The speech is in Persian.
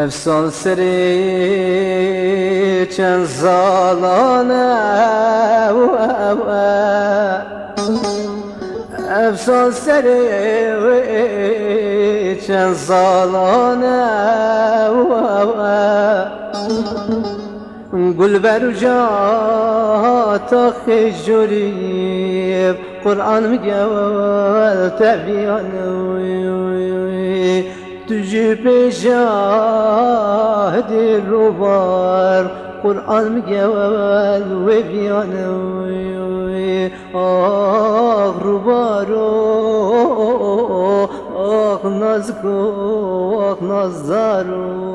افسان سری چند سالانه افسان سری چند سالانه گل بر جات خجوری قرآن میگه تبیانوی تجی پیشاهدی رو بار قرآن میگه و بیانوی آخ رو بارو آخ نازکو آخ نازدارو